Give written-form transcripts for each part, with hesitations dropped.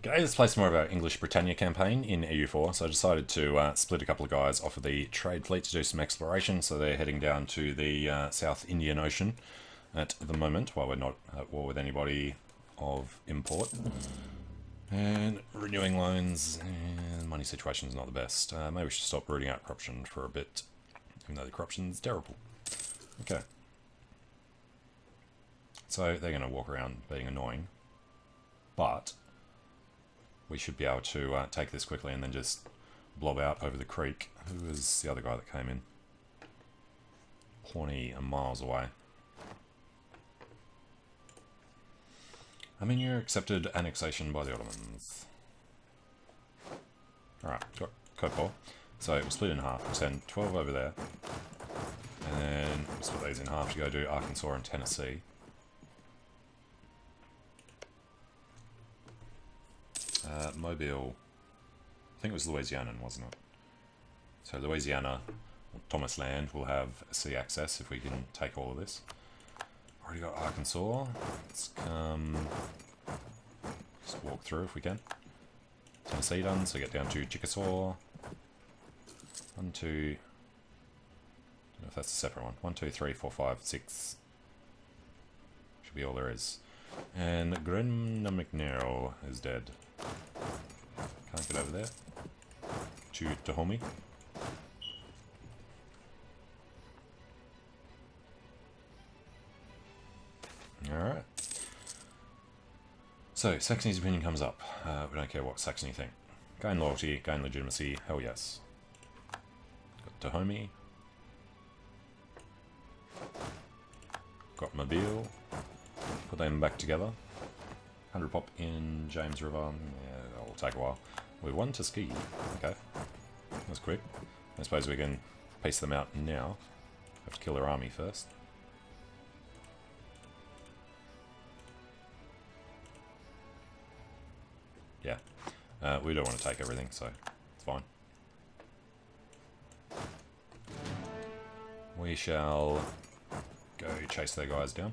G'day, let's play some more of our English Britannia campaign in EU4. So I decided to split a couple of guys off of the trade fleet to do some exploration. So they're heading down to the South Indian Ocean at the moment, while we're not at war with anybody of import. And renewing loans, and money situation is not the best. Maybe we should stop rooting out corruption for a bit, even though the corruption's terrible. Okay. So they're going to walk around being annoying, but we should be able to take this quickly and then just blob out over the creek. Who was the other guy that came in? Plenty of miles away. I mean, you're accepted annexation by the Ottomans. Alright, got Kopol. So we'll split in half. We'll send 12 over there. And then we'll split these in half to go do Arkansas and Tennessee. Mobile, I think it was Louisiana, wasn't it? So Louisiana, Thomas Land, will have sea access if we can take all of this. Already got Arkansas. Let's just walk through if we can. Tennessee done, so get down to Chickasaw. 1, 2, I don't know if that's a separate one. 1, 2, 3, 4, 5, 6. Should be all there is. And Grenna McNair is dead. Can't get over there. To Dahomey. Alright. So, Saxony's opinion comes up. We don't care what Saxony think. Gain loyalty, gain legitimacy, hell yes. Got Dahomey. Got Mobile. Put them back together. 100 pop in James River. Yeah, that'll take a while. We won to ski. Okay. That's quick. I suppose we can piece them out now. Have to kill their army first. Yeah. We don't want to take everything, so it's fine. We shall go chase their guys down.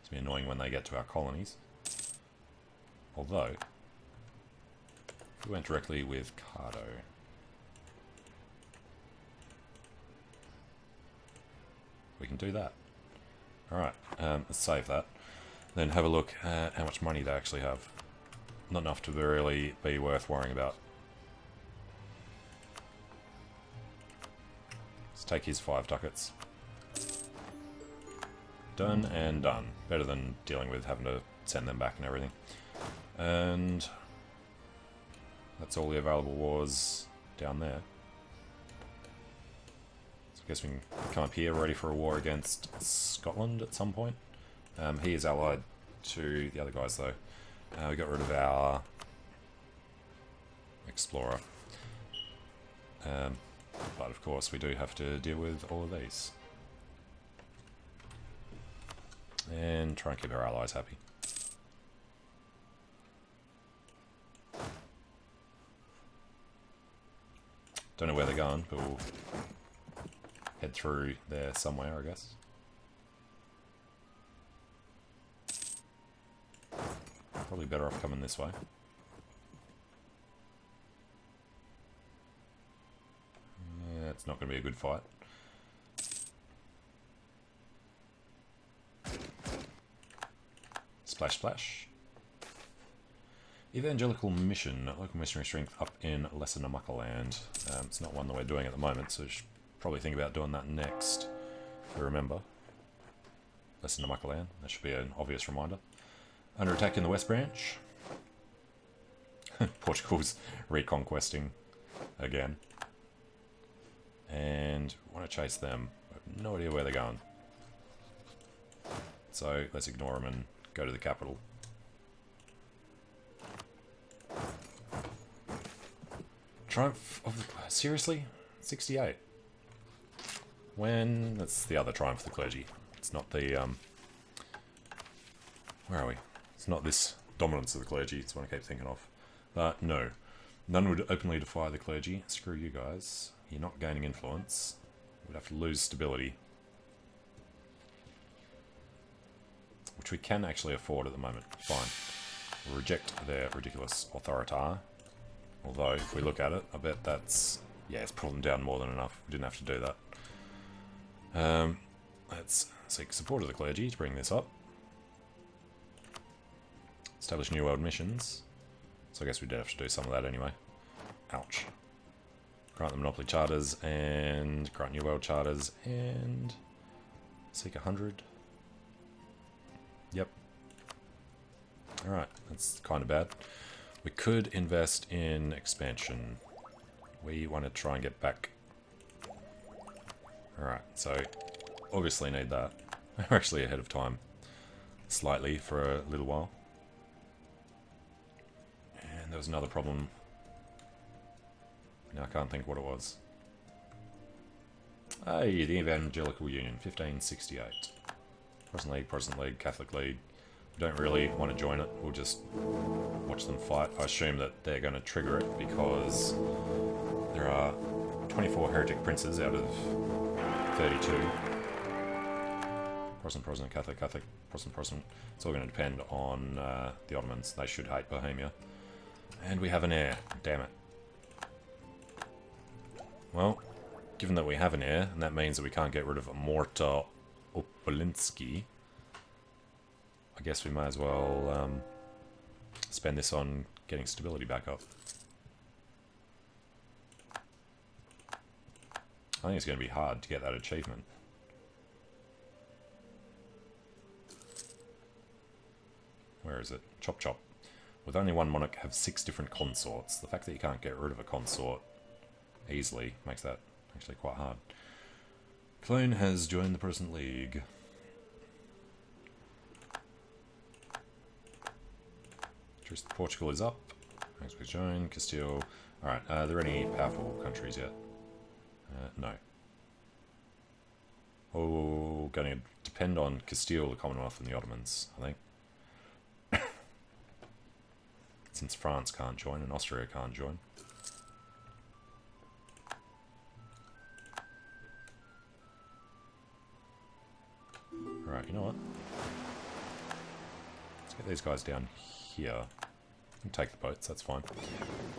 It's be annoying when they get to our colonies. Although, if we went directly with Cardo, we can do that. Alright, let's save that. Then have a look at how much money they actually have. Not enough to really be worth worrying about. Let's take his 5 ducats. Done and done. Better than dealing with having to send them back and everything. And that's all the available wars down there. So I guess we can come up here ready for a war against Scotland at some point. He is allied to the other guys though. We got rid of our explorer. But of course we do have to deal with all of these. And try and keep our allies happy. Don't know where they're going, but we'll head through there somewhere, I guess. Probably better off coming this way. Yeah, it's not going to be a good fight. Splash, splash. Evangelical mission. Local missionary strength up in Lesser Namakaland. It's not one that we're doing at the moment, so we should probably think about doing that next. If we remember. Lesser Namakaland. That should be an obvious reminder. Under attack in the West Branch. Portugal's reconquesting again. And we want to chase them. I have no idea where they're going. So let's ignore them and go to the capital. Triumph of the... Seriously? 68? When... That's the other Triumph of the Clergy. It's not the... Where are we? It's not this dominance of the clergy. It's what I keep thinking of. But no. None would openly defy the clergy. Screw you guys. You're not gaining influence. We'd have to lose stability. Which we can actually afford at the moment. Fine. reject their ridiculous authority. Although, if we look at it, I bet that's... yeah, it's pulled them down more than enough. We didn't have to do that. Let's seek support of the clergy to bring this up. Establish New World missions. So I guess we did have to do some of that anyway. Ouch. Grant them monopoly charters, and grant New World charters, and... seek 100. Yep. Alright, that's kind of bad. We could invest in expansion. We want to try and get back. Alright, so obviously need that. We're actually ahead of time. Slightly for a little while. And there was another problem. Now I can't think what it was. Hey, the Evangelical Union, 1568. Protestant League, Catholic League. We don't really want to join it, we'll just watch them fight. I assume that they're going to trigger it because there are 24 heretic princes out of 32. Protestant, Catholic, Protestant. It's all going to depend on the Ottomans. They should hate Bohemia. And we have an heir, damn it. Well, given that we have an heir, and that means that we can't get rid of Morta Opolinski, I guess we may as well spend this on getting stability back up. I think it's going to be hard to get that achievement. Where is it? Chop chop. With only one monarch, have 6 different consorts. The fact that you can't get rid of a consort easily makes that actually quite hard. Cologne has joined the Protestant League. Portugal is up. Thanks for joining. Castile. Alright, are there any powerful countries yet? No. Oh, going to depend on Castile, the Commonwealth, and the Ottomans, I think. Since France can't join and Austria can't join. Alright, you know what? Let's get these guys down here. Take the boats, that's fine.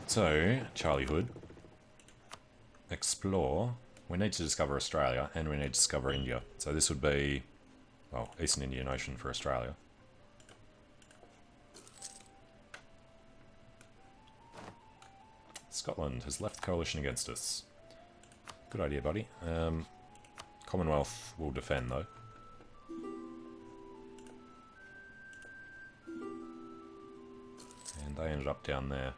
So, Charlie Hood. Explore. We need to discover Australia, and we need to discover India. So this would be, well, Eastern Indian Ocean for Australia. Scotland has left the coalition against us. Good idea, buddy. Commonwealth will defend, though. And they ended up down there.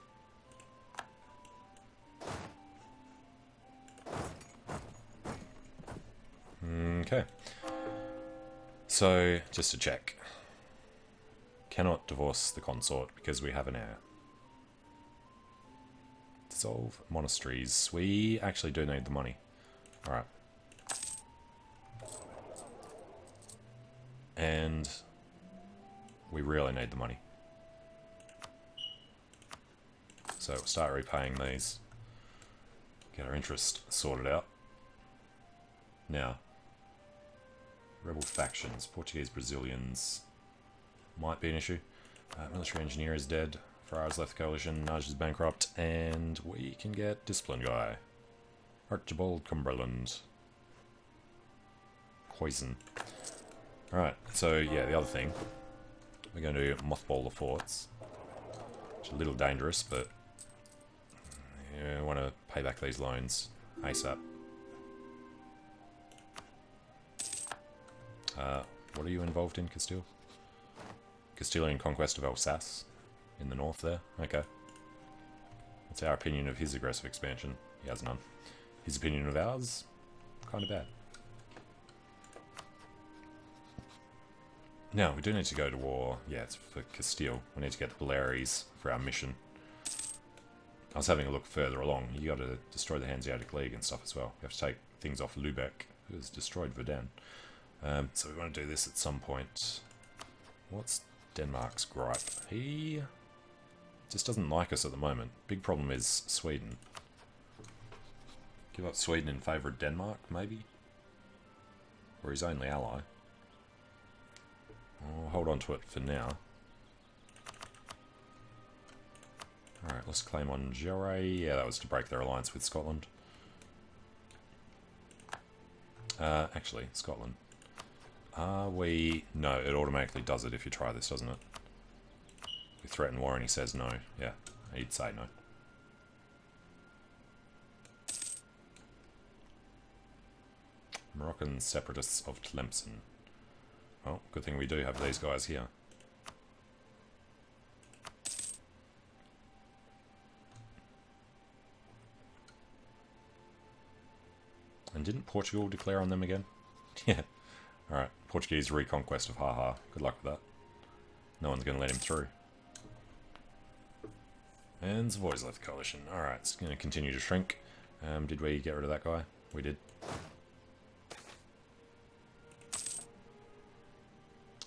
Okay. So, just to check. Cannot divorce the consort because we have an heir. Dissolve monasteries. We actually do need the money. Alright. And we really need the money. So we'll start repaying these. Get our interest sorted out. Now, rebel factions, Portuguese, Brazilians might be an issue. Military engineer is dead. Farrar's left the coalition. Naj is bankrupt, and we can get discipline guy, Archibald Cumberland. Poison. All right. So yeah, the other thing, we're going to mothball the forts. Which is a little dangerous, but yeah, I want to pay back these loans ASAP. What are you involved in, Castile? Castilian conquest of Alsace in the north there? Okay. What's our opinion of his aggressive expansion? He has none. His opinion of ours? Kind of bad. Now, we do need to go to war. Yeah, it's for Castile. We need to get the Baleares for our mission. I was having a look further along. You got to destroy the Hanseatic League and stuff as well. You have to take things off Lubeck, who has destroyed Verdun. So we want to do this at some point. What's Denmark's gripe? He just doesn't like us at the moment. Big problem is Sweden. Give up Sweden in favour of Denmark, maybe? Or his only ally. I'll hold on to it for now. Alright, let's claim on Jere. Yeah, that was to break their alliance with Scotland. Actually, Scotland. Are we... No, it automatically does it if you try this, doesn't it? We threaten war and he says no. Yeah, he'd say no. Moroccan separatists of Tlemcen. Well, good thing we do have these guys here. And didn't Portugal declare on them again? Yeah. Alright, Portuguese reconquest of Haha. Good luck with that. No one's going to let him through. And Savoy's left the coalition. Alright, it's going to continue to shrink. Did we get rid of that guy? We did.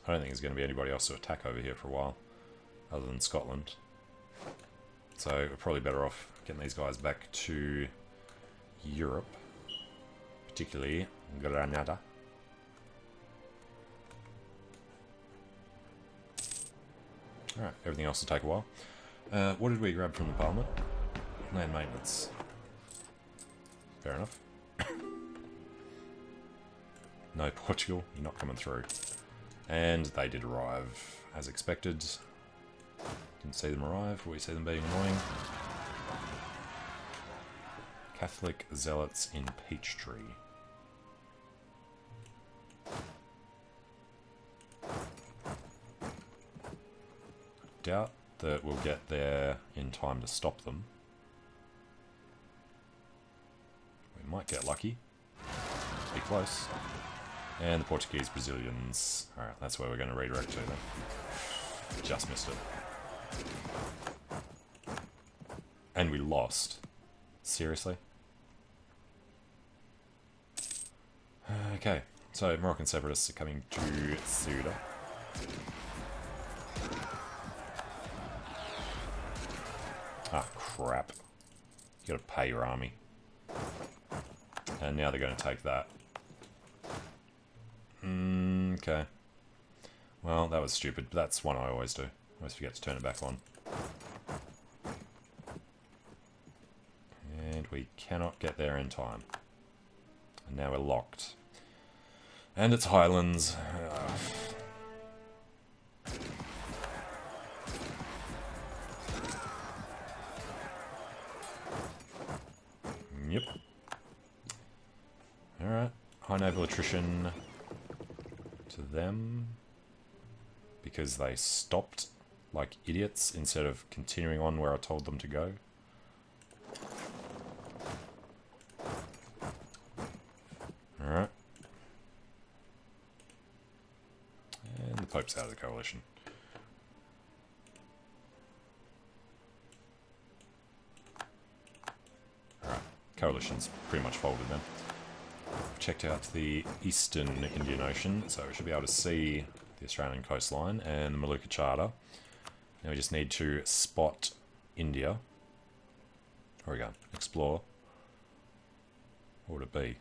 I don't think there's going to be anybody else to attack over here for a while, other than Scotland. So we're probably better off getting these guys back to Europe, particularly Granada. Alright, everything else will take a while. What did we grab from the Parliament? Land maintenance. Fair enough. No, Portugal, you're not coming through. And they did arrive, as expected. Didn't see them arrive, we see them being annoying. Catholic zealots in Peachtree. Doubt that we'll get there in time to stop them. We might get lucky. Be close. And the Portuguese Brazilians. Alright, that's where we're going to redirect to then. Just missed it. And we lost. Seriously? Okay, so Moroccan separatists are coming to Ceuta. Ah, crap. You gotta pay your army. And now they're going to take that. Okay. Well, that was stupid, but that's one I always do. I always forget to turn it back on. And we cannot get there in time. And now we're locked. And it's Highlands. Yep. Alright. High naval attrition to them. Because they stopped like idiots instead of continuing on where I told them to go. Alright. And the Pope's out of the coalition. Alright, coalition's pretty much folded then. Checked out the eastern Indian Ocean, so we should be able to see the Australian coastline and the Molucca Charter. Now we just need to spot India. Where we go? Explore. What would it be?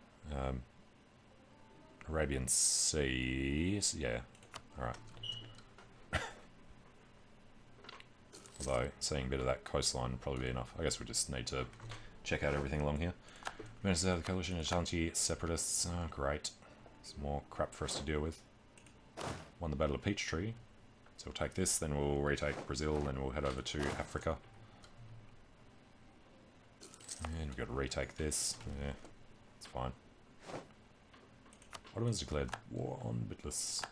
Arabian Sea. Yeah. Alright. Although, seeing a bit of that coastline would probably be enough. I guess we just need to check out everything along here. Menaces out of the coalition, Ashanti separatists. Oh, great. There's more crap for us to deal with. Won the Battle of Peachtree. So we'll take this, then we'll retake Brazil, then we'll head over to Africa. And we've got to retake this. Yeah, it's fine. Ottomans declared war on Bitlis.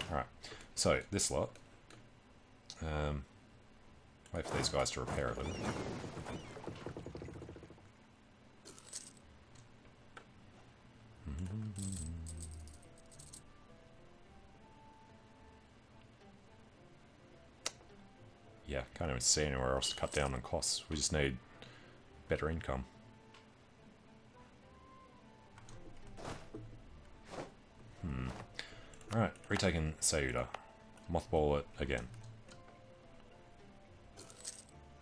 Alright, so this lot. Wait for these guys to repair it a little. Yeah, can't even see anywhere else to cut down on costs. We just need better income. Alright, retaking Ceuta. Mothball it again.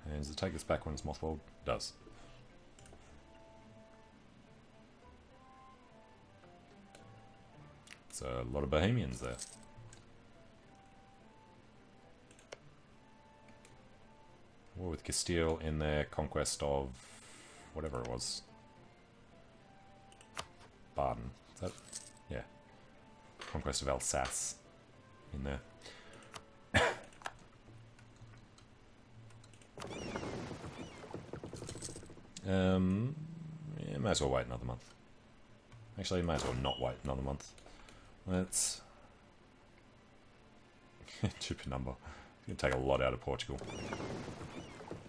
And does it take us back when it's mothballed? It does. It's a lot of Bohemians there. War with Castile in their conquest of whatever it was. Baden. Is that? Yeah. Conquest of Alsace in there. Yeah, might as well wait another month. Actually, might as well not wait another month. Let's... Stupid number. It's going to take a lot out of Portugal.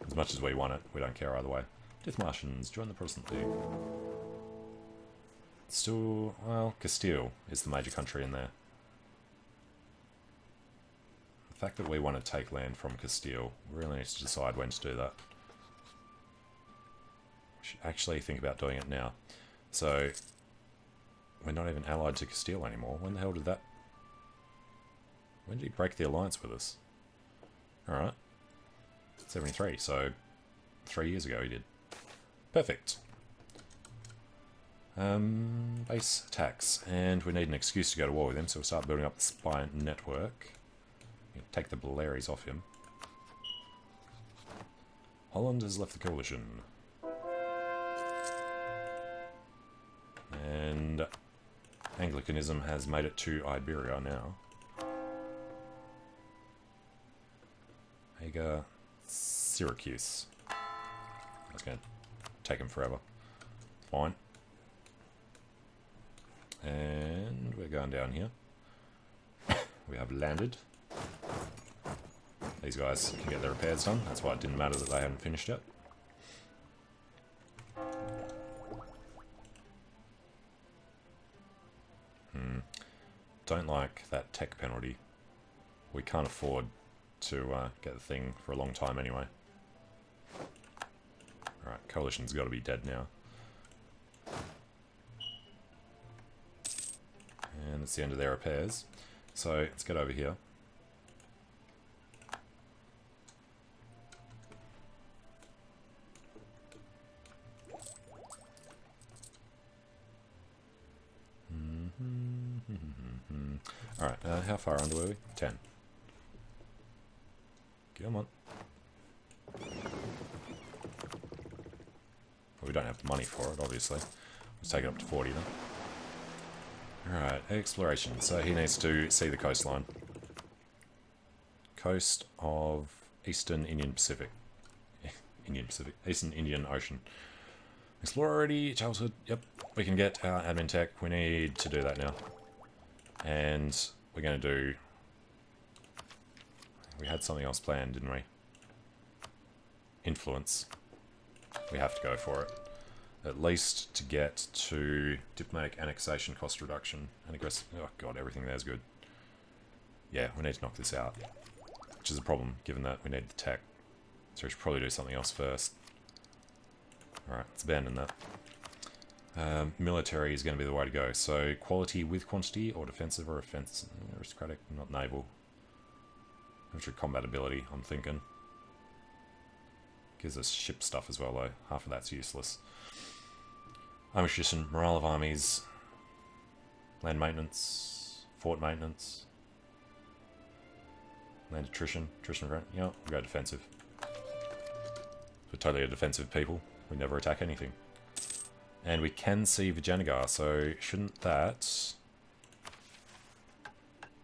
As much as we want it, we don't care either way. Death Martians, join the Protestant League. Still, well, Castile is the major country in there. The fact that we want to take land from Castile, we really need to decide when to do that. We should actually think about doing it now. So, we're not even allied to Castile anymore. When the hell did that... When did he break the alliance with us? Alright. 73, so 3 years ago he did. Perfect. Base attacks, and we need an excuse to go to war with him, so we'll start building up the spy network. Take the Baleares off him. Holland has left the coalition. And Anglicanism has made it to Iberia now. Haga, Syracuse. That's going to take him forever. Fine. And we're going down here. We have landed. These guys can get their repairs done. That's why it didn't matter that they hadn't finished yet. Don't like that tech penalty. We can't afford to get the thing for a long time anyway. Alright, coalition's got to be dead now. And it's the end of their repairs. So let's get over here. Alright, how far under were we? 10. Come on. Well, we don't have the money for it, obviously. Let's take it up to 40 then. Alright, exploration. So he needs to see the coastline. Coast of Eastern Indian Pacific. Eastern Indian Ocean. Explore already, childhood. Yep, we can get our admin tech. We need to do that now. And we're going to do... We had something else planned, didn't we? Influence. We have to go for it. At least to get to diplomatic annexation cost reduction. And aggressive... Oh god, everything there's good. Yeah, we need to knock this out. Which is a problem, given that we need the tech. So we should probably do something else first. Alright, let's abandon that. Military is going to be the way to go. So, quality with quantity, or defensive or offensive. Aristocratic, not naval. Military combat ability, I'm thinking. Gives us ship stuff as well, though. Half of that's useless. Army tradition, morale of armies. Land maintenance. Fort maintenance. Land attrition. Attrition rate. Yeah, we'll go defensive. We're totally a defensive people. We never attack anything. And we can see Vijayanagar, so shouldn't that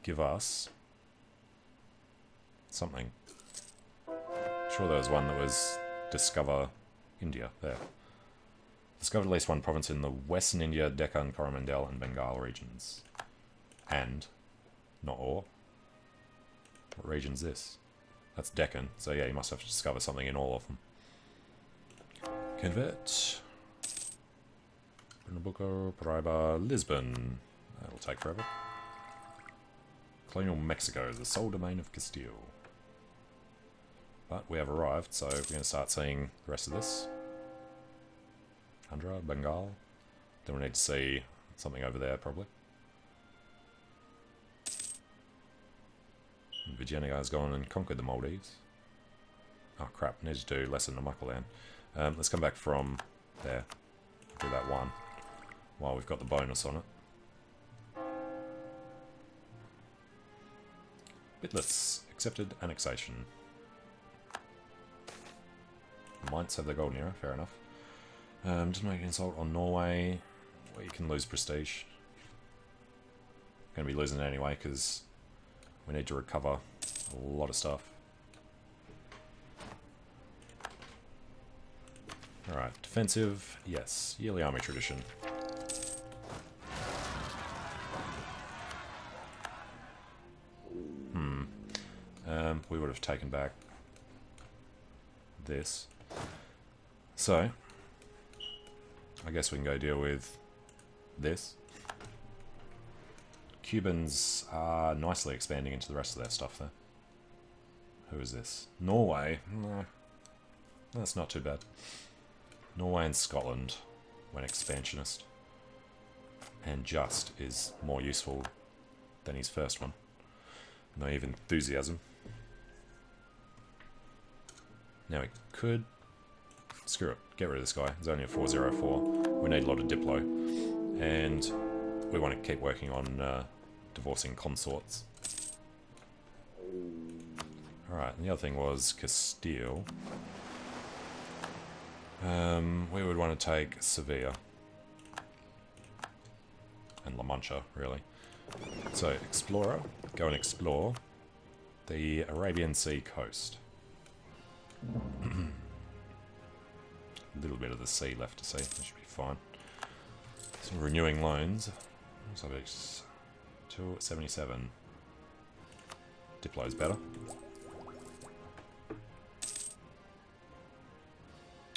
give us something? Sure, there was one that was discover India. There. Discovered at least one province in the Western India, Deccan, Coromandel, and Bengal regions. And, not or. What region's this? That's Deccan, so yeah, you must have to discover something in all of them. Convert. Pernambuco, Paraiba, Lisbon. That'll take forever. Colonial Mexico is the sole domain of Castile. But we have arrived, so we're going to start seeing the rest of this. Andhra, Bengal. Then we need to see something over there, probably. Vijayanagar's gone and conquered the Maldives. Oh crap, I need to do less than Namaqualand. Let's come back from there. Do that one. While we've got the bonus on it. Bitless. Accepted annexation. Might have the golden era, fair enough. Just make an insult on Norway. Well, you can lose prestige. Going to be losing it anyway, because we need to recover a lot of stuff. Alright, defensive, yes. Yearly army tradition. We would have taken back this. So, I guess we can go deal with this. Cubans are nicely expanding into the rest of their stuff though. Who is this? Norway? No, that's not too bad. Norway and Scotland went expansionist. And just is more useful than his first one. Naive enthusiasm. Now we could... Screw it. Get rid of this guy. He's only a 404. We need a lot of Diplo. And we want to keep working on divorcing consorts. Alright, and the other thing was Castile. We would want to take Sevilla. And La Mancha, really. So, Explorer. Go and explore the Arabian Sea coast. A little bit of the sea left to see. That should be fine. Some renewing loans. Subjects 277. Diplo's better.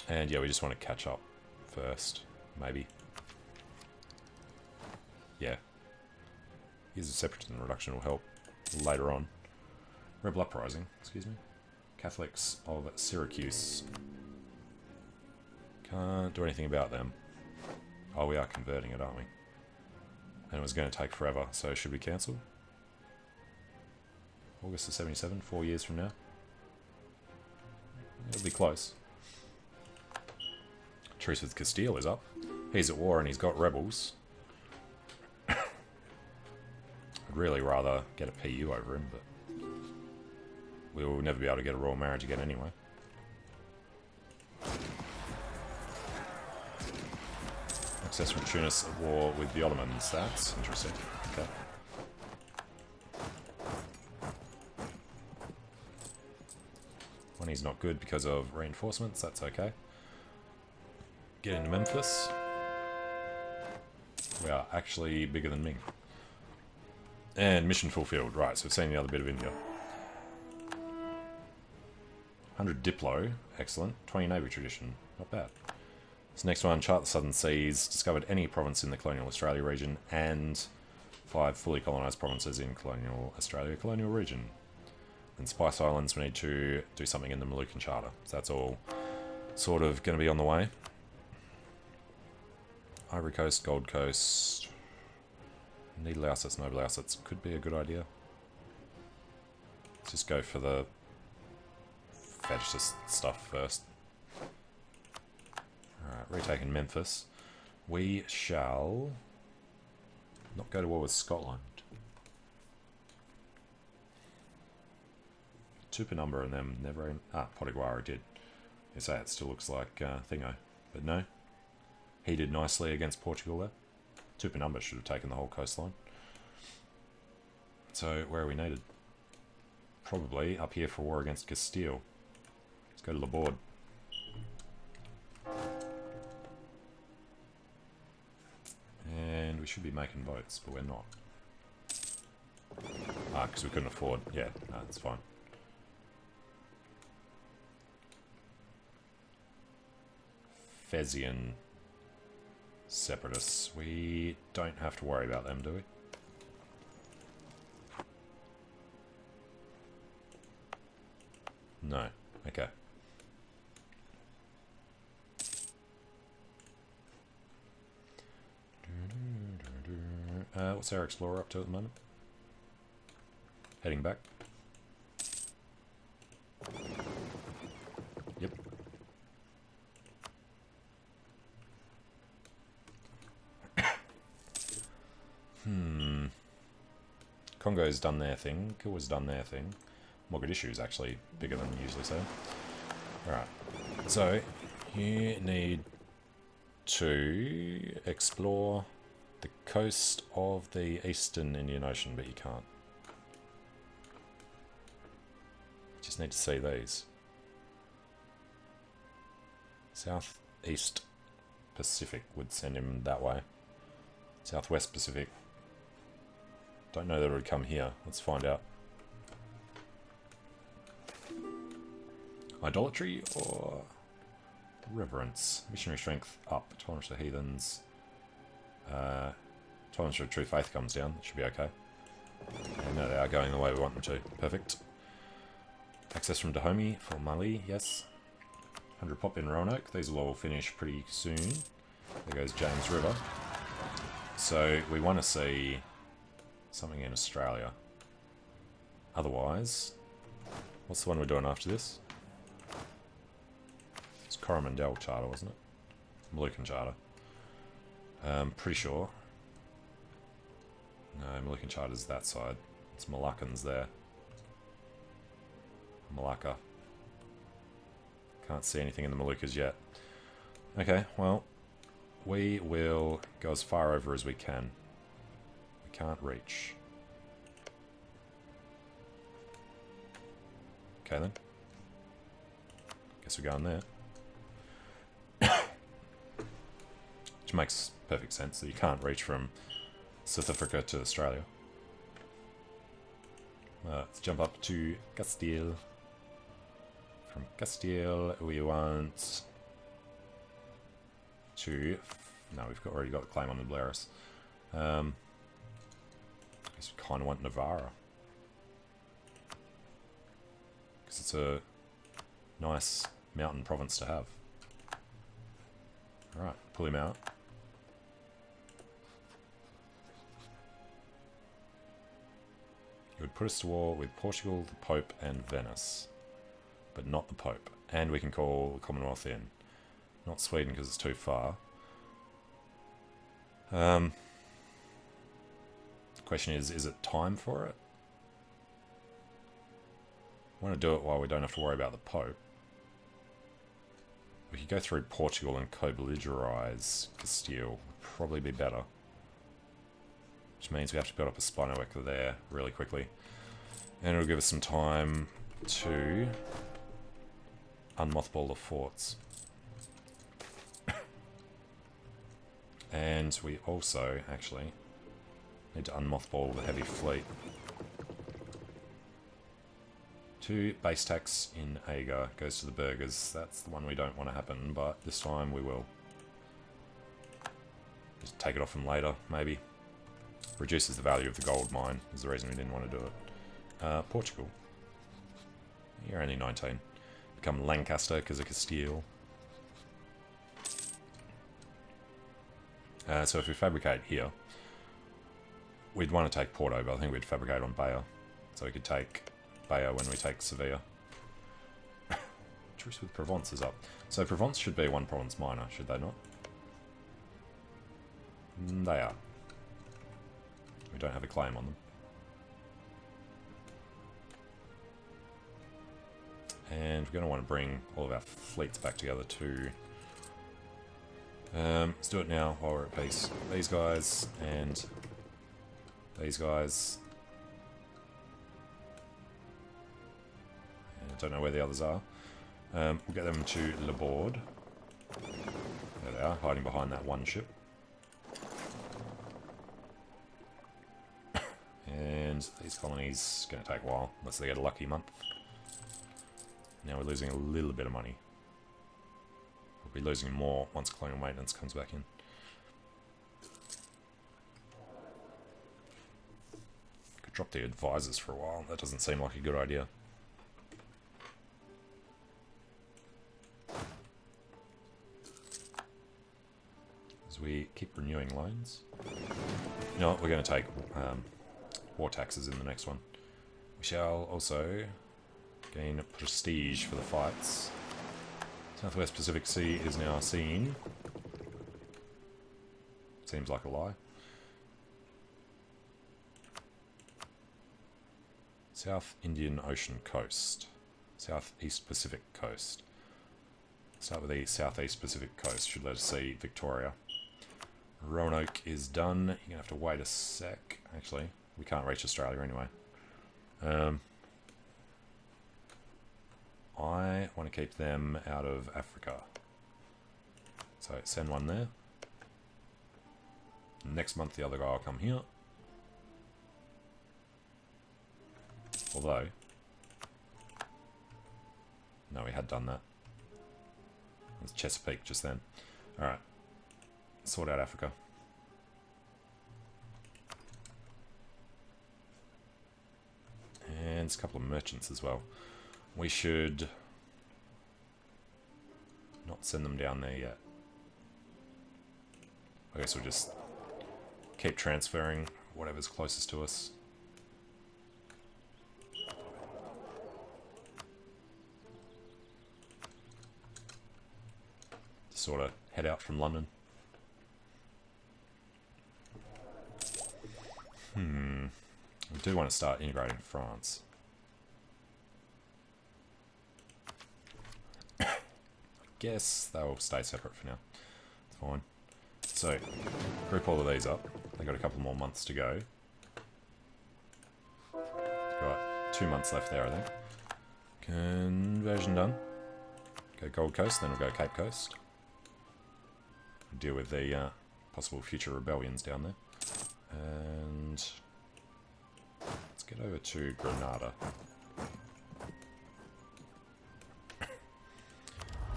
And yeah, we just want to catch up first, maybe. Yeah. Here's a separatism reduction will help later on. Rebel Uprising, excuse me. Catholics of Syracuse. Can't do anything about them. Oh, we are converting it, aren't we? And it was going to take forever, so should we cancel? August of 77, 4 years from now. It'll be close. Truce with Castile is up. He's at war and he's got rebels. I'd really rather get a PU over him, but we will never be able to get a royal marriage again anyway. Access from Tunis at war with the Ottomans. That's interesting. Okay. Money's not good because of reinforcements. That's okay. Get into Memphis. We are actually bigger than Ming. And mission fulfilled. Right, so we've seen the other bit of India. 100 Diplo. Excellent. 20 Navy tradition. Not bad. This next one, chart the southern seas. Discovered any province in the colonial Australia region and 5 fully colonised provinces in colonial Australia colonial region. And Spice Islands, we need to do something in the Moluccan Charter. So that's all sort of going to be on the way. Ivory Coast, Gold Coast. Needle assets, noble assets could be a good idea. Let's just go for the fetishist stuff first. Alright, retaking Memphis. We shall not go to war with Scotland. Tupinumber and them never... Potiguara did. You say it still looks like Thingo, but no. He did nicely against Portugal there. Tupinumber should have taken the whole coastline. So, where are we needed? Probably up here for war against Castile. Let's go to the board. And we should be making votes, but we're not. Because we couldn't afford... Yeah, no, that's fine. Fezian separatists. We don't have to worry about them, do we? No. Okay. What's our explorer up to at the moment? Heading back. Yep. Congo's done their thing. Kilwa's done their thing. Mogadishu's actually bigger than usually so. Alright, so you need to explore the coast of the eastern Indian Ocean, but you can't. You just need to see these. Southeast Pacific would send him that way. Southwest Pacific. Don't know that it would come here. Let's find out. Idolatry or reverence? Missionary strength up. Tolerance to heathens. Tolerance to true faith comes down. That should be okay. And no, they are going the way we want them to. Perfect. Access from Dahomey for Mali. Yes. 100 pop in Roanoke. These will all finish pretty soon. There goes James River. So we want to see something in Australia. Otherwise, what's the one we're doing after this? It's Coromandel Charter, wasn't it? Moluccan Charter. Pretty sure. No, Moluccan Charter's that side. It's Moluccans there. Malacca. Can't see anything in the Moluccas yet. Okay, well, we will go as far over as we can. We can't reach. Okay then. Guess we're going there. Which makes perfect sense that you can't reach from South Africa to Australia. Let's jump up to Castile. From Castile, we want to... No, we've already got the claim on the Blaris. I guess we kind of want Navarra. Because it's a nice mountain province to have. Alright, pull him out. He would put us to war with Portugal, the Pope, and Venice. But not the Pope. And we can call the Commonwealth in. Not Sweden because it's too far. The question is it time for it? I want to do it while we don't have to worry about the Pope. We could go through Portugal and co-belligerize Castile. Would probably be better. Which means we have to build up a spy network there really quickly. And it'll give us some time to unmothball the forts. And we also, actually, need to unmothball the heavy fleet. 2 base tax in Aga goes to the burghers. That's the one we don't want to happen, but this time we will. Just take it off them later, maybe. Reduces the value of the gold mine, is the reason we didn't want to do it. Portugal. You're only 19. Become Lancaster because of Castile. So if we fabricate here, we'd want to take Porto, but I think we'd fabricate on Bayer. So we could take Bayer when we take Sevilla. Truce with Provence is up. So Provence should be 1 province minor, should they not? They are. We don't have a claim on them. And we're going to want to bring all of our fleets back together too. Let's do it now while we're at peace. These guys and these guys. And I don't know where the others are. We'll get them to Le Board. There they are, hiding behind that one ship. And these colonies going to take a while, unless they get a lucky month. Now we're losing a little bit of money. We'll be losing more once colonial maintenance comes back in. Could drop the advisors for a while. That doesn't seem like a good idea. As we keep renewing loans. You know what, we're going to take war taxes in the next one. We shall also gain prestige for the fights. Southwest Pacific Sea is now seen. Seems like a lie. South Indian Ocean coast. Southeast Pacific coast. Start with the southeast Pacific coast. Should let us see Victoria. Roanoke is done. You're going to have to wait a sec. Actually, we can't reach Australia anyway. I want to keep them out of Africa. So send one there. Next month the other guy will come here. Although... no, we had done that. It was Chesapeake just then. Alright. Sort out Africa. And it's a couple of merchants as well. We should not send them down there yet. I guess we'll just keep transferring whatever's closest to us. Sort of head out from London. We do want to start integrating France. I guess they'll stay separate for now. It's fine. So, group all of these up. They've got a couple more months to go. Got 2 months left there, I think. Conversion done. Go Gold Coast, then we'll go Cape Coast. Deal with the possible future rebellions down there. And let's get over to Grenada.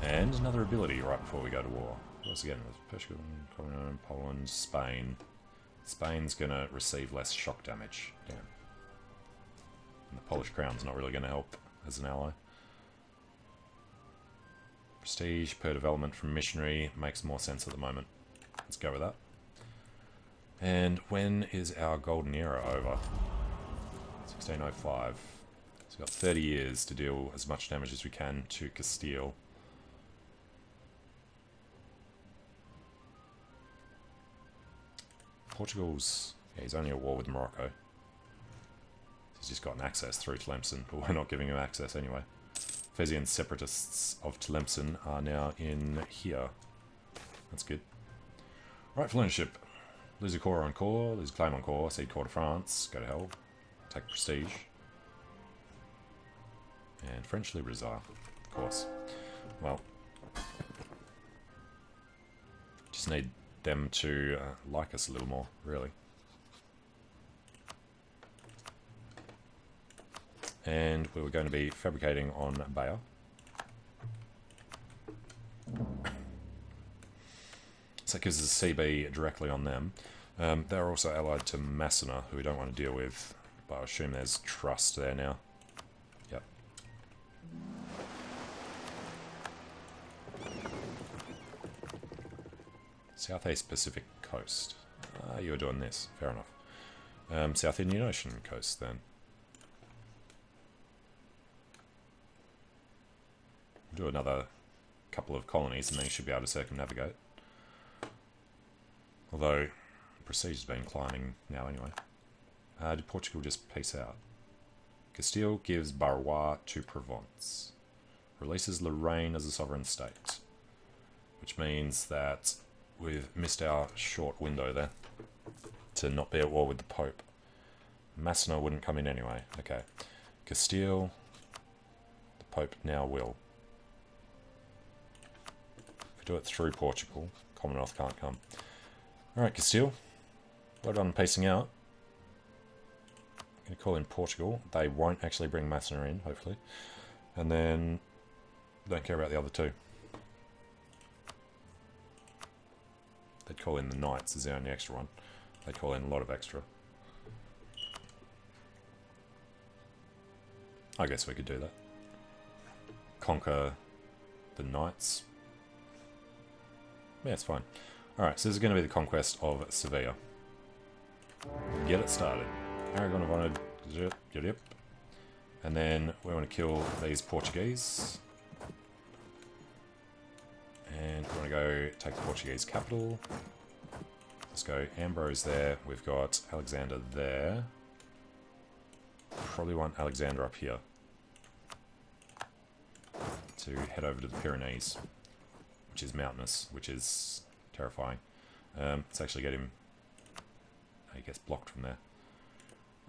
And another ability right before we go to war. Once again, Portugal, Poland, Spain. Spain's going to receive less shock damage. Damn. And the Polish crown's not really going to help as an ally. Prestige per development from missionary makes more sense at the moment. Let's go with that. And when is our golden era over? 1605. So we've got 30 years to deal as much damage as we can to Castile. Portugal's... yeah, he's only at war with Morocco. He's just gotten access through Tlemcen, but we're not giving him access anyway. Fezzian separatists of Tlemcen are now in here. That's good. Rightful ownership. Lose a core on core, lose a claim on core, cede core to France, go to hell, take prestige. And French Librazar, of course. Well, just need them to like us a little more, really. And we were going to be fabricating on Bayer. So that gives us a CB directly on them. They're also allied to Massena, who we don't want to deal with, but I assume there's trust there now. Yep. Southeast Pacific coast. You were doing this, fair enough. South Indian Ocean coast then. Do another couple of colonies and then you should be able to circumnavigate. Although, prestige has been climbing now anyway. Did Portugal just peace out? Castile gives Barrois to Provence. Releases Lorraine as a sovereign state. Which means that we've missed our short window there to not be at war with the Pope. Massena wouldn't come in anyway. Okay. Castile, the Pope now will. If we do it through Portugal, Commonwealth can't come. Alright, Castile. Well done piecing out. I'm going to call in Portugal. They won't actually bring Massena in, hopefully. And then, don't care about the other two. They'd call in the Knights as the only extra one. They'd call in a lot of extra. I guess we could do that. Conquer the Knights. Yeah, it's fine. Alright, so this is going to be the conquest of Sevilla. Get it started. Aragon of Honor. Yep. And then we want to kill these Portuguese. And we want to go take the Portuguese capital. Let's go Ambrose there. We've got Alexander there. Probably want Alexander up here to head over to the Pyrenees. which is mountainous, which is terrifying. Let's actually get him... He gets blocked from there.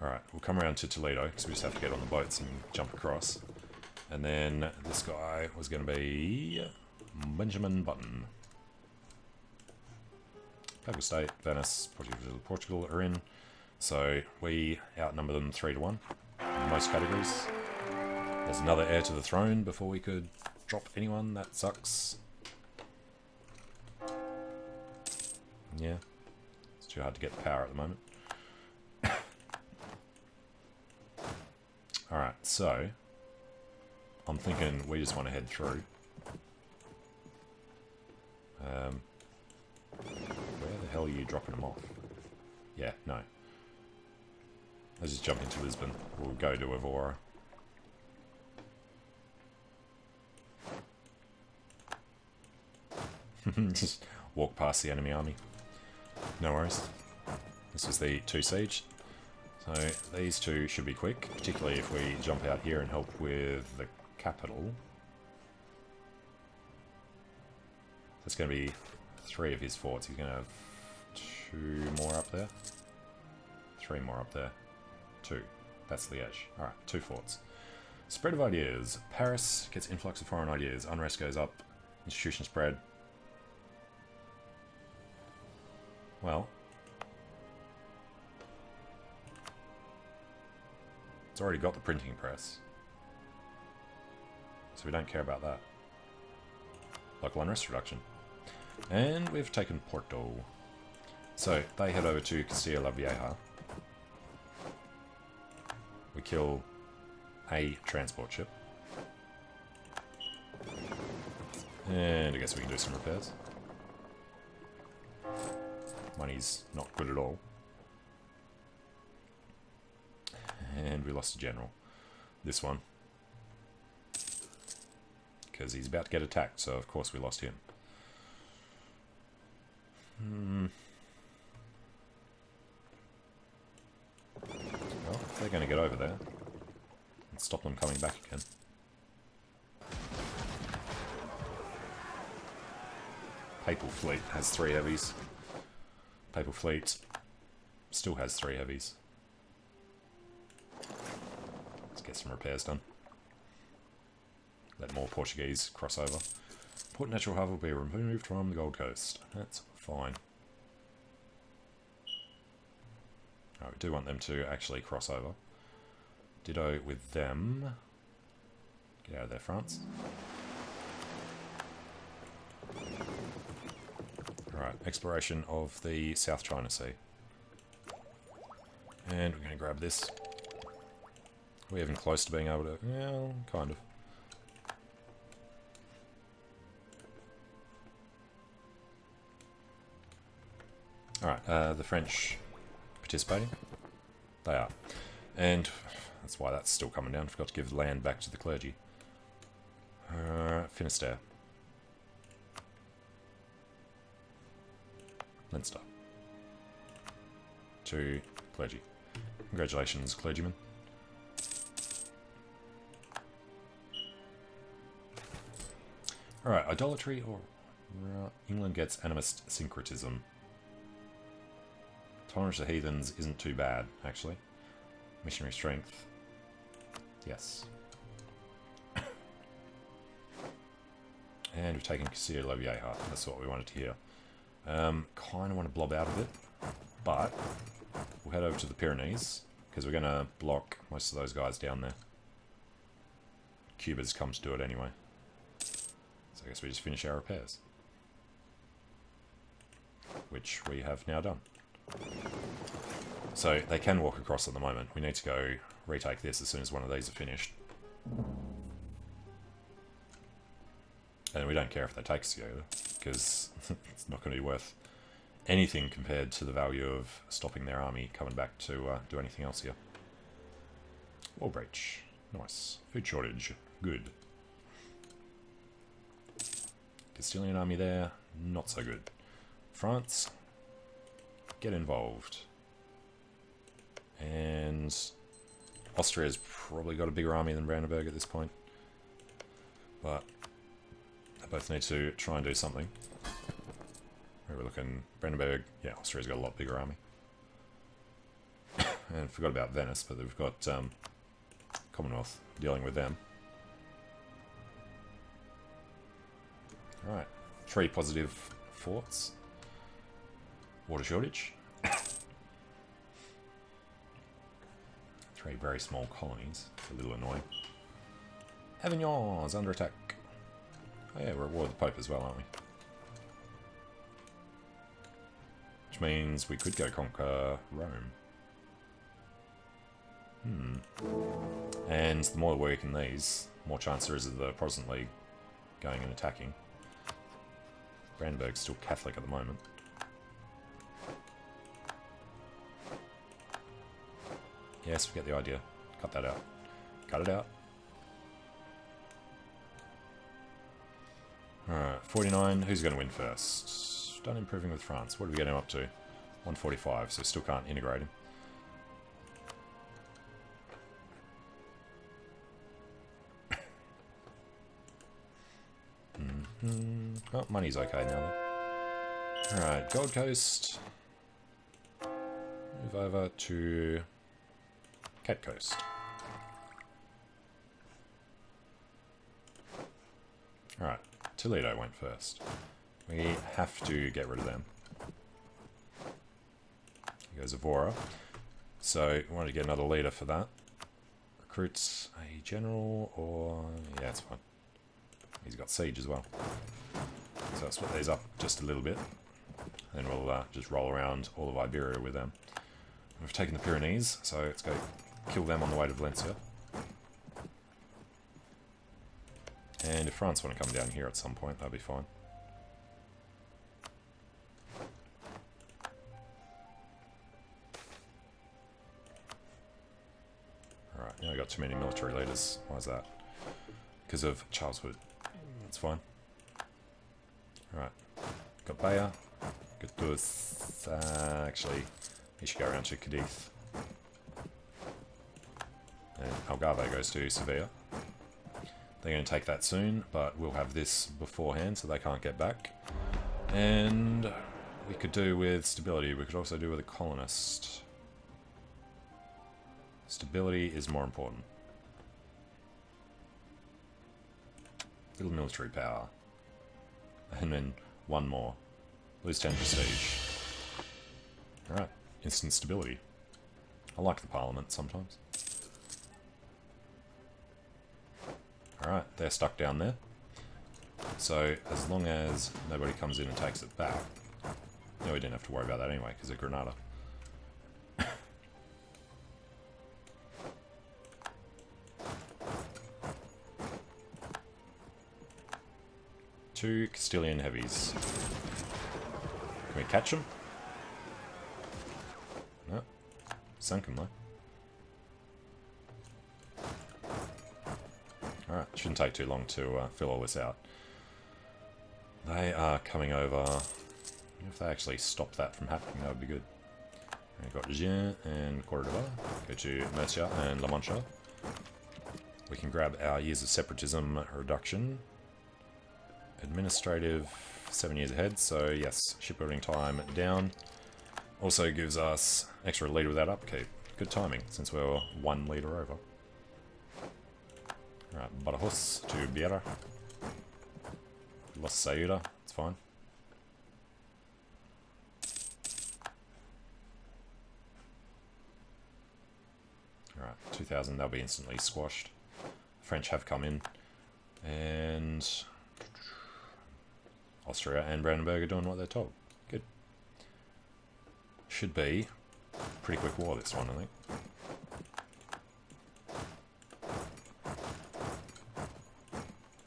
Alright, we'll come around to Toledo, because we just have to get on the boats and jump across. And then this guy was going to be Benjamin Button. Papal State, Venice, Portugal are in. So we outnumber them 3-1 in most categories. There's another heir to the throne before we could drop anyone. That sucks. Yeah, it's too hard to get the power at the moment. Alright, so I'm thinking we just want to head through. Where the hell are you dropping them off? Yeah, no. Let's just jump into Lisbon. We'll go to Evora. Just walk past the enemy army. No worries. This is the 2 siege. So these two should be quick, particularly if we jump out here and help with the capital. There's going to be 3 of his forts. He's going to have 2 more up there. 3 more up there. 2. That's Liège. Alright, 2 forts. Spread of ideas. Paris gets influx of foreign ideas. Unrest goes up. Institution spread. Well, it's already got the printing press, so we don't care about that. Local unrest reduction. And we've taken Porto. So they head over to Castilla la Vieja. We kill a transport ship. And I guess we can do some repairs. Money's not good at all. And we lost a general. This one. Because he's about to get attacked, so of course we lost him. Well, if they're going to get over there, let's stop them coming back again. Papal Fleet has 3 heavies. Papal Fleet still has 3 heavies. Let's get some repairs done. Let more Portuguese cross over. Port Natural Harbour will be removed from the Gold Coast. That's fine. Alright, we do want them to actually cross over. Ditto with them. Get out of there, France. Alright, exploration of the South China Sea. And we're going to grab this. We're even close to being able to... Yeah, kind of. Alright, the French participating? They are. And that's why that's still coming down. Forgot to give land back to the clergy. Finisterre. Leinster. To clergy. Congratulations, clergymen. Alright, idolatry or... England gets animist syncretism. Tolerance of heathens isn't too bad, actually. Missionary strength. Yes. And we've taken Castilla la Vieja. That's what we wanted to hear. Kind of want to blob out of it, but we'll head over to the Pyrenees, because we're going to block most of those guys down there. Cuba's come to do it anyway. So I guess we just finish our repairs. Which we have now done. So they can walk across at the moment. We need to go retake this as soon as one of these are finished. And we don't care if they take Ceuta, because it's not going to be worth anything compared to the value of stopping their army coming back to do anything else here. Wall breach. Nice. Food shortage. Good. Castilian army there. Not so good. France. Get involved. And Austria's probably got a bigger army than Brandenburg at this point. But both need to try and do something. Where we're looking, Brandenburg, yeah, Austria's got a lot bigger army. And forgot about Venice, but they've got Commonwealth dealing with them. Alright, 3 positive forts. Water shortage. 3 very small colonies. It's a little annoying. Avignon's under attack. Oh yeah, we're at war with the Pope as well, aren't we? Which means we could go conquer Rome. And the more we work in these, more chance there is of the Protestant League going and attacking. Brandenburg's still Catholic at the moment. Yes, we get the idea. Cut that out. Cut it out. Alright, 49. Who's going to win first? Done improving with France. What are we getting up to? 145, so still can't integrate him. Oh, money's okay now though. Alright, Gold Coast. Move over to Cape Coast. Alright, Toledo went first. We have to get rid of them. Here goes Evora. So, we want to get another leader for that. Recruits a general or... yeah, it's fine. He's got siege as well. So I'll split these up just a little bit. Then we'll just roll around all of Iberia with them. We've taken the Pyrenees, so let's go kill them on the way to Valencia. And if France want to come down here at some point, that'll be fine. Alright, now we've got too many military leaders. Why is that? Because of Charles Hood. That's fine. Alright. Got Bayer. Got Duas. Actually, he should go around to Cadiz. And Algarve goes to Sevilla. They're going to take that soon, but we'll have this beforehand so they can't get back. And we could do with stability. We could also do with a colonist. Stability is more important. Little military power. And then one more. Lose 10 prestige. Alright, instant stability. I like the Parliament sometimes. Alright, they're stuck down there. So, as long as nobody comes in and takes it back... no, we didn't have to worry about that anyway, because of Granada. Two Castilian heavies. Can we catch them? No. Sunk them though. Alright, shouldn't take too long to fill all this out. They are coming over. If they actually stop that from happening, that would be good. We've got Gien and Cordoba. Go to Murcia and La Mancha. We can grab our years of separatism reduction. Administrative, 7 years ahead, so yes, shipbuilding time down. Also gives us extra leader without upkeep. Good timing, since we're 1 leader over. Alright, Badajoz to Beira. Los Ceuta, it's fine. Alright, 2,000, they'll be instantly squashed. French have come in. And... Austria and Brandenburg are doing what they're told. Good. Should be a pretty quick war, this one, I think.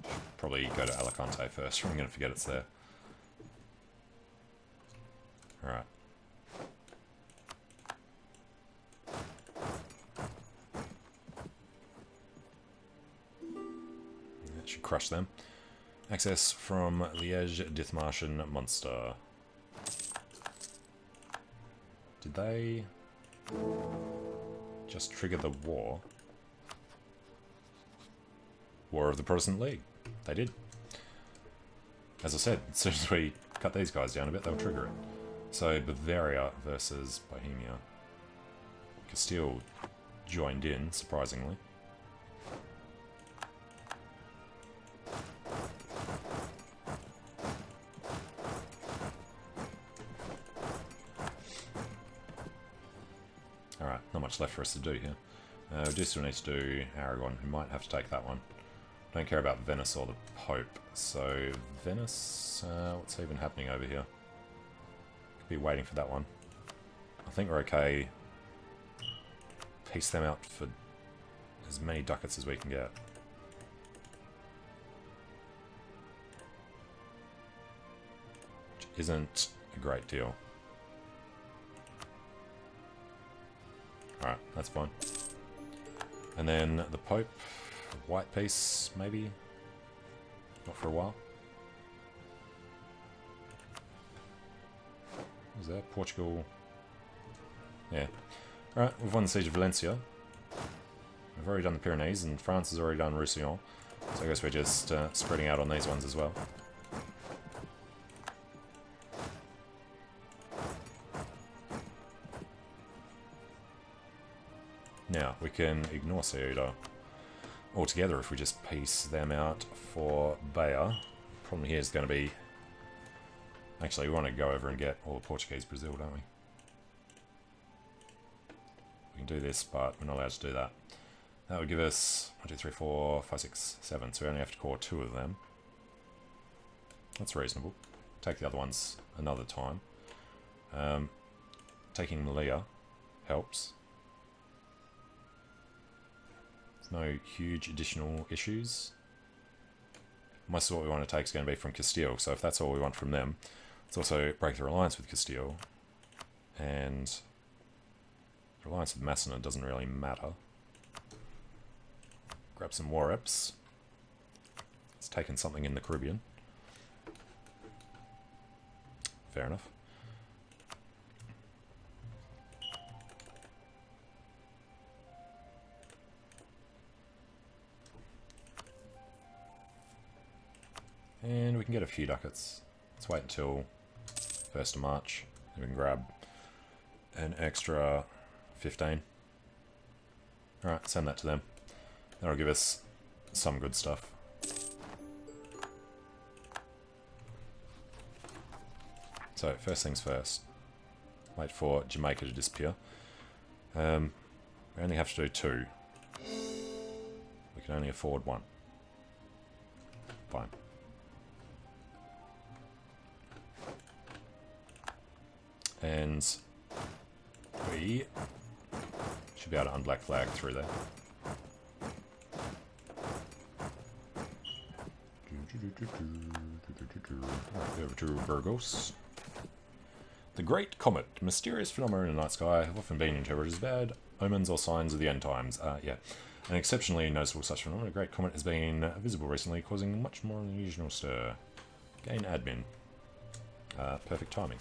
Should probably go to Alicante first, or I'm going to forget it's there. Alright. That should crush them. Access from Liège, Dithmarschen, Munster. Did they just trigger the war? War of the Protestant League. They did. as I said, as soon as we cut these guys down a bit, they'll trigger it. So Bavaria versus Bohemia. Castile joined in, surprisingly. Alright, not much left for us to do here. We do still need to do Aragon. We might have to take that one. Don't care about Venice or the Pope. So, Venice, what's even happening over here? Could be waiting for that one. I think we're okay. Piece them out for as many ducats as we can get. Which isn't a great deal. Alright, that's fine. And then the Pope, white piece, maybe? Not for a while. What was that? Portugal. Yeah. Alright, we've won the Siege of Valencia. We've already done the Pyrenees, and France has already done Roussillon. So I guess we're just spreading out on these ones as well. Now, we can ignore Ceuta altogether if we just piece them out for Bayer. Problem here is going to be... Actually, we want to go over and get all the Portuguese Brazil, don't we? We can do this, but we're not allowed to do that. That would give us 1, 2, 3, 4, 5, 6, 7, so we only have to core 2 of them. That's reasonable. Take the other ones another time. Taking Malia helps. No huge additional issues. Most of what we want to take is going to be from Castile, so if that's all we want from them, let's also break the alliance with Castile. And the alliance with Massena doesn't really matter. Grab some war reps. It's taken something in the Caribbean. Fair enough. And we can get a few ducats. Let's wait until 1st of March. Then we can grab an extra 15. Alright, send that to them. That'll give us some good stuff. So, first things first. Wait for Jamaica to disappear. We only have to do 2. We can only afford 1. Fine. And we should be able to unblack flag through there. Right, over to Burgos. The Great Comet. Mysterious phenomena in the night sky have often been interpreted as bad omens or signs of the end times. Yeah. An exceptionally noticeable such phenomenon. A Great Comet has been visible recently, causing much more than usual stir. Gain admin. Perfect timing.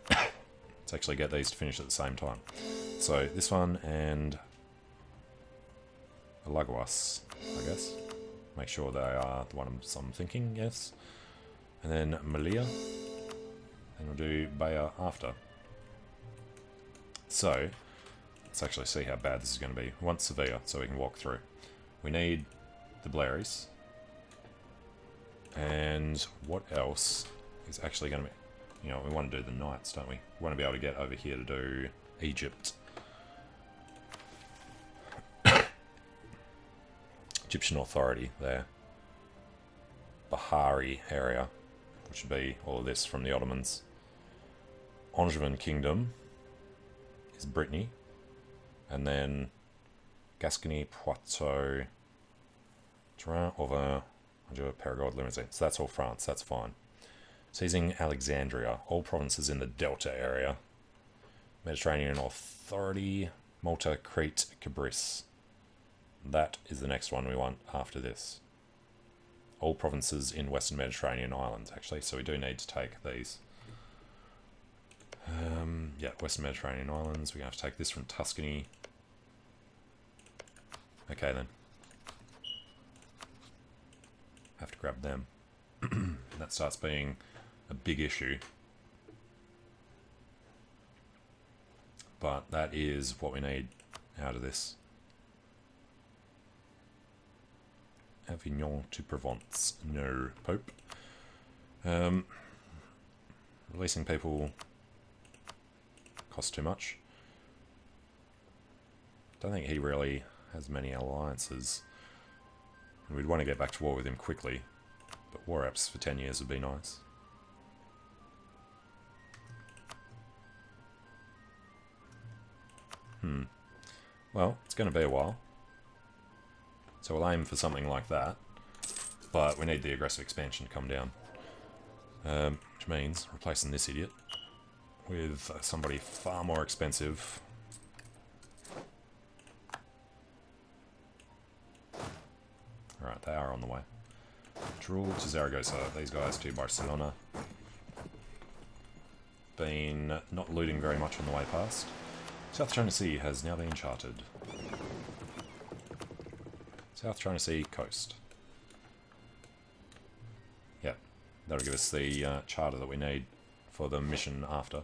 Let's actually get these to finish at the same time. So this one and Alagoas, I guess. Make sure they are the ones I'm thinking, yes. And then Malia. And we'll do Bayer after. So, let's actually see how bad this is going to be. We want Sevilla, so we can walk through. We need the Blairies. And what else is actually going to be... You know, we want to do the Knights, don't we? We want to be able to get over here to do Egypt. Egyptian Authority there. Bahari area, which would be all of this from the Ottomans. Angevin Kingdom is Brittany. And then Gascony, Poitou, Turin, Auvergne, Périgord, Limousin. So that's all France, that's fine. Seizing Alexandria, all provinces in the Delta area. Mediterranean Authority, Malta, Crete, Cabris. That is the next one we want after this. All provinces in Western Mediterranean islands, actually, so we do need to take these. Yeah, Western Mediterranean islands, we're going to have to take this from Tuscany. Okay then. Have to grab them. That starts being a big issue. But that is what we need out of this. Avignon to Provence. No. Pope. Releasing people costs too much. Don't think he really has many alliances. And we'd want to get back to war with him quickly. But war apps for 10 years would be nice. Well, it's going to be a while. So we'll aim for something like that. But we need the aggressive expansion to come down. Which means replacing this idiot with somebody far more expensive. Alright, they are on the way. Drul to Zaragoza. These guys to Barcelona. Been not looting very much on the way past. South China Sea has now been charted. South China Sea coast. Yep, that'll give us the charter that we need for the mission after.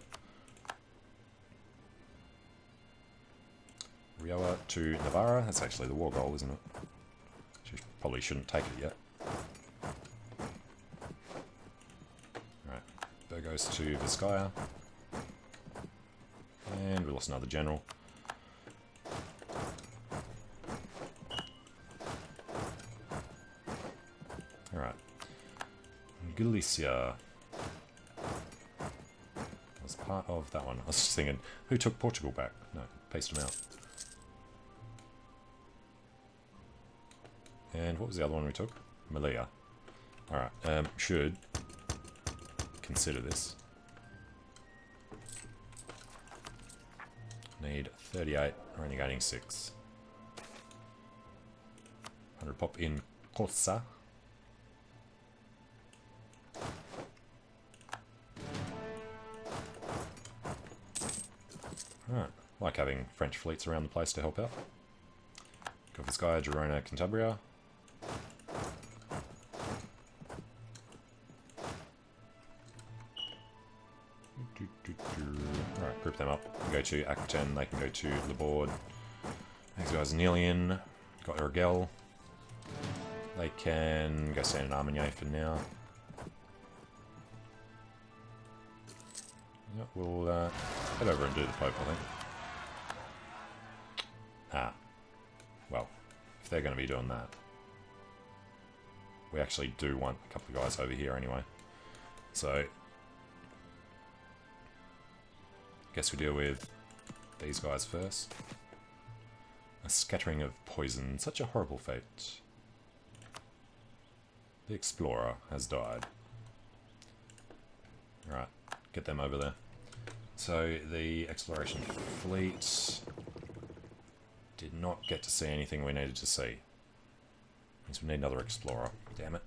Rioja to Navarra. That's actually the war goal, isn't it? Probably shouldn't take it yet. Alright, Burgos to Vizcaya. And we lost another general. Alright. Galicia was part of that one. I was just thinking, who took Portugal back? No, paced them out. And what was the other one we took? Melilla. Alright, should consider this. Need 38, renegating 6. 100 pop in Corsa. Alright, like having French fleets around the place to help out. Got this guy, Girona, Cantabria. Alright, group them up. Go to Aquitaine, they can go to Le Board. These guys are nearly in. Got Urgel. They can go stand in Armagnac for now. Yep, we'll head over and do the Pope, I think. Ah. Well, if they're going to be doing that. We actually do want a couple of guys over here anyway. So guess we deal with these guys first. A scattering of poison. Such a horrible fate. The Explorer has died. Alright, get them over there. So, the exploration fleet did not get to see anything we needed to see. Means we need another Explorer. Damn it.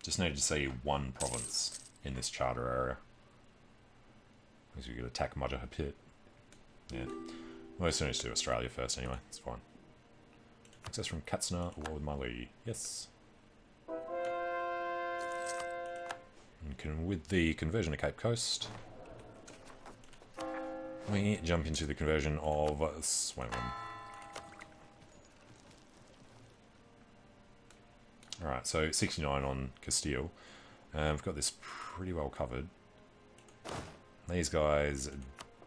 Just needed to see one province in this charter area. Because we could attack Maja Pit. Yeah. Well, as soon as do Australia first anyway, it's fine. Access from Katsina, war with Mali. Yes. And with the conversion to Cape Coast, we jump into the conversion of Swayman. Alright, so 69 on Castile. We've got this pretty well covered. These guys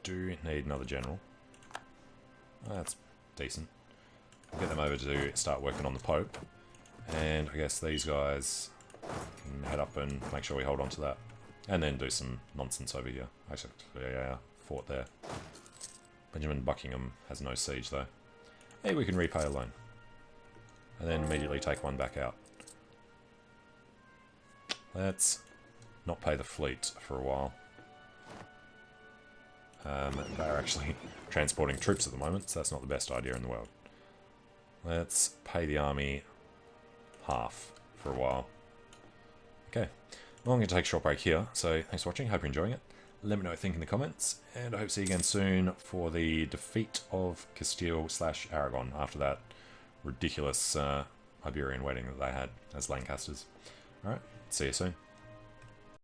do need another general. That's decent. We'll get them over to start working on the Pope. And I guess these guys can head up and make sure we hold on to that. And then do some nonsense over here. Actually, yeah, fort there. Benjamin Buckingham has no siege though. Hey, we can repay a loan. And then immediately take one back out. Let's not pay the fleet for a while. They're actually transporting troops at the moment, so that's not the best idea in the world. Let's pay the army half for a while. Okay, well, I'm going to take a short break here, so thanks for watching, hope you're enjoying it. Let me know what you think in the comments, and I hope to see you again soon for the defeat of Castile / Aragon after that ridiculous Iberian wedding that they had as Lancasters. Alright, see you soon.